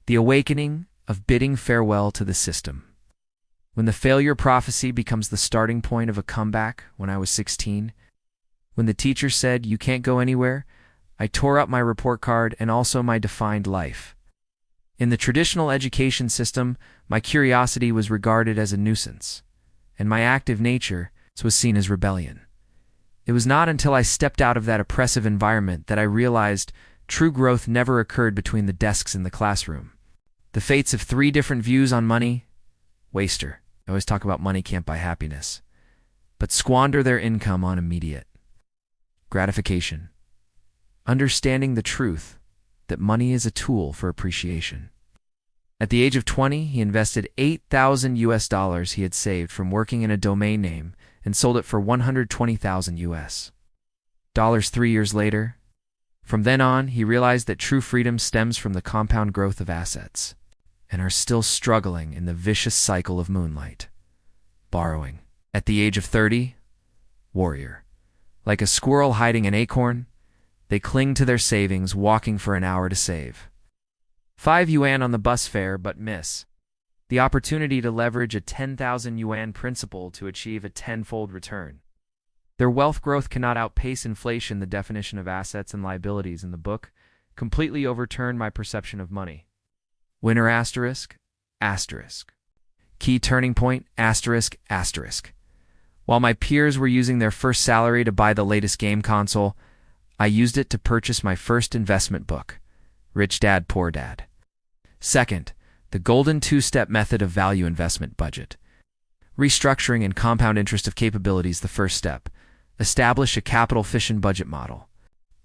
The awakening of bidding farewell to the system. When the failure prophecy becomes the starting point of a comeback when I was 16, when the teacher said, "You can't go anywhere," I tore up my report card and also my defined life. In the traditional education system, my curiosity was regarded as a nuisance, and my active nature was seen as rebellion. It was not until I stepped out of that oppressive environment that I realized true growth never occurred between the desks in the classroom. The fates of 3 different views on money: waster, I always talk about money can't buy happiness, but squander their income on immediate gratification. Understanding the truth that money is a tool for appreciation. At the age of 20, he invested $8,000 he had saved from working in a domain name and sold it for $120,000. 3 years later, from then on, he realized that true freedom stems from the compound growth of assets, and are still struggling in the vicious cycle of moonlight. Borrowing. At the age of 30, warrior. Like a squirrel hiding an acorn, they cling to their savings, walking for an hour to save. 5 yuan on the bus fare, but miss the opportunity to leverage a 10,000 yuan principal to achieve a 10-fold return. Their wealth growth cannot outpace inflation. The definition of assets and liabilities in the book completely overturned my perception of money. Winner asterisk, asterisk. Key turning point asterisk, asterisk. While my peers were using their first salary to buy the latest game console, I used it to purchase my first investment book, Rich Dad, Poor Dad. Second, the golden 2-step method of value investment budget. Restructuring and compound interest of capabilities. The first step. Establish a capital-efficient budget model.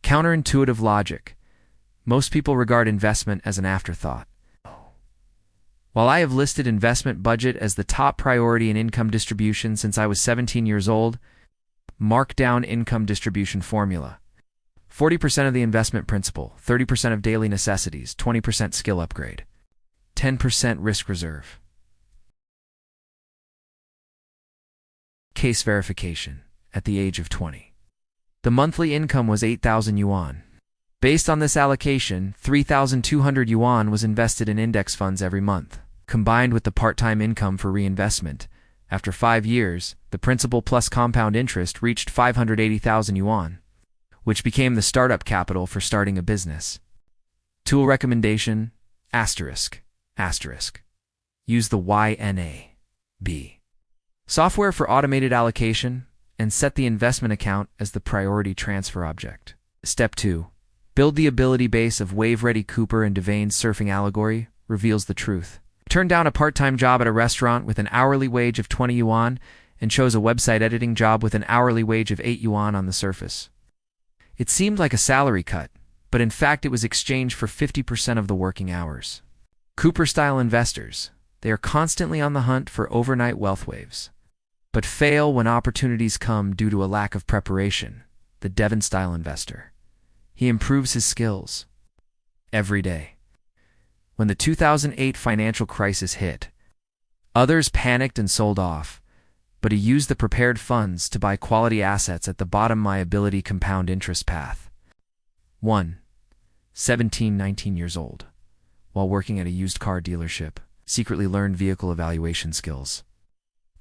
Counterintuitive logic. Most people regard investment as an afterthought. While I have listed investment budget as the top priority in income distribution since I was 17 years old, mark down income distribution formula. 40% of the investment principal, 30% of daily necessities, 20% skill upgrade, 10% risk reserve. Case verification. At the age of 20, the monthly income was 8,000 yuan. Based on this allocation, 3,200 yuan was invested in index funds every month. Combined with the part-time income for reinvestment, after 5 years, the principal plus compound interest reached 580,000 yuan, which became the startup capital for starting a business. Tool recommendation, asterisk, asterisk. Use the YNAB software for automated allocation and set the investment account as the priority transfer object. Step 2. Build the ability base of Wave-Ready. Cooper and Devane's surfing allegory reveals the truth. Turned down a part-time job at a restaurant with an hourly wage of 20 yuan and chose a website editing job with an hourly wage of 8 yuan on the surface. It seemed like a salary cut, but in fact it was exchanged for 50% of the working hours. Cooper-style investors. They are constantly on the hunt for overnight wealth waves, but fail when opportunities come due to a lack of preparation. The Devon-style investor. He improves his skills every day. When the 2008 financial crisis hit, others panicked and sold off, but he used the prepared funds to buy quality assets at the bottom liability compound interest path. 1. 19 years old. While working at a used car dealership, secretly learned vehicle evaluation skills.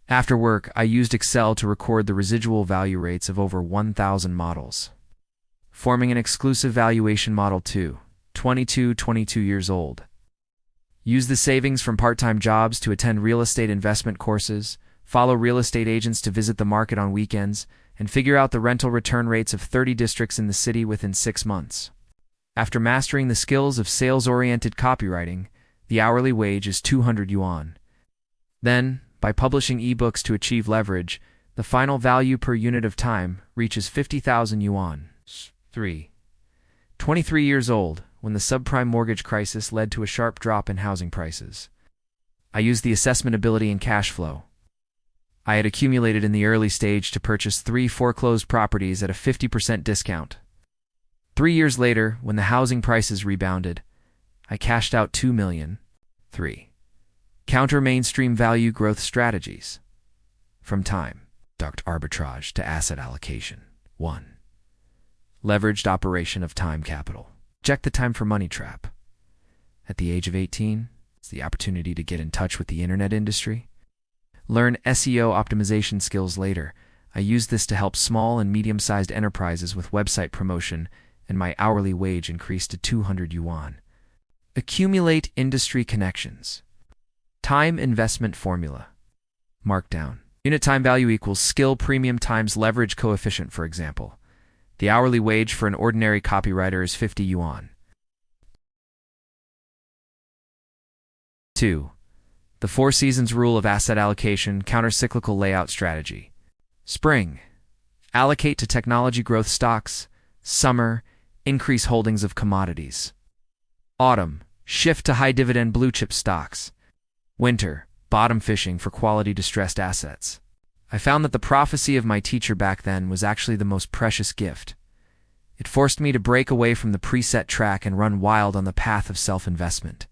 After work, I used Excel to record the residual value rates of over 1,000 models. Forming an exclusive valuation model. 2. 22 years old. Use the savings from part-time jobs to attend real estate investment courses, follow real estate agents to visit the market on weekends, and figure out the rental return rates of 30 districts in the city within 6 months. After mastering the skills of sales-oriented copywriting, the hourly wage is 200 yuan. Then, by publishing ebooks to achieve leverage, the final value per unit of time reaches 50,000 yuan. 3. 23 years old, when the subprime mortgage crisis led to a sharp drop in housing prices. I used the assessment ability and cash flow I had accumulated in the early stage to purchase 3 foreclosed properties at a 50% discount. 3 years later, when the housing prices rebounded, I cashed out 2 million. 3. Counter mainstream value growth strategies. From time duct arbitrage to asset allocation. 1. Leveraged operation of time capital. Check the time for money trap. At the age of 18, it's the opportunity to get in touch with the internet industry. Learn SEO optimization skills later. I used this to help small and medium-sized enterprises with website promotion, and my hourly wage increased to 200 yuan. Accumulate industry connections. Time investment formula. Markdown. Unit time value equals skill premium times leverage coefficient, for example. The hourly wage for an ordinary copywriter is 50 yuan. 2. The 4 seasons rule of asset allocation, counter-cyclical layout strategy. Spring. Allocate to technology growth stocks. Summer. Increase holdings of commodities. Autumn. Shift to high-dividend blue-chip stocks. Winter. Bottom fishing for quality distressed assets. I found that the prophecy of my teacher back then was actually the most precious gift. It forced me to break away from the preset track and run wild on the path of self-investment.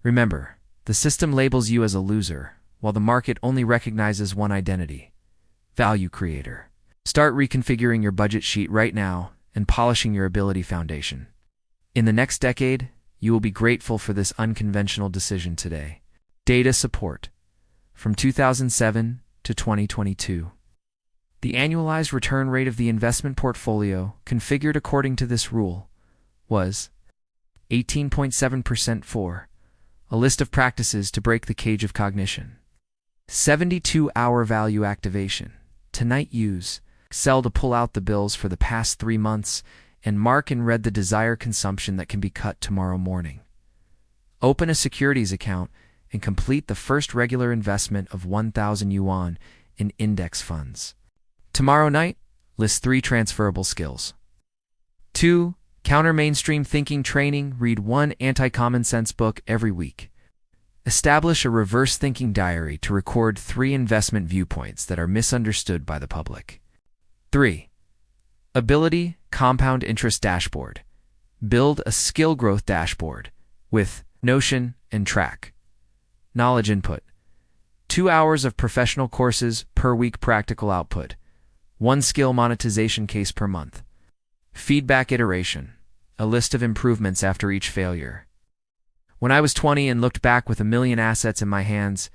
Remember, the system labels you as a loser, while the market only recognizes one identity: value creator. Start reconfiguring your budget sheet right now and polishing your ability foundation. In the next decade, you will be grateful for this unconventional decision today. Data support. From 2007 to 2022. The annualized return rate of the investment portfolio, configured according to this rule, was 18.7% for a list of practices to break the cage of cognition. 72-hour value activation. Tonight use Excel to pull out the bills for the past 3 months and mark in red the desired consumption that can be cut tomorrow morning. Open a securities account and complete the first regular investment of 1,000 yuan in index funds. Tomorrow night, list 3 transferable skills. 2. Counter mainstream thinking training. Read 1 anti-common sense book every week. Establish a reverse thinking diary to record 3 investment viewpoints that are misunderstood by the public. 3. Ability compound interest dashboard. Build a skill growth dashboard with Notion and Track. Knowledge input. 2 hours of professional courses per week. Practical output. 1 skill monetization case per month. Feedback iteration. A list of improvements after each failure. When I was 20 and looked back with 1 million assets in my hands,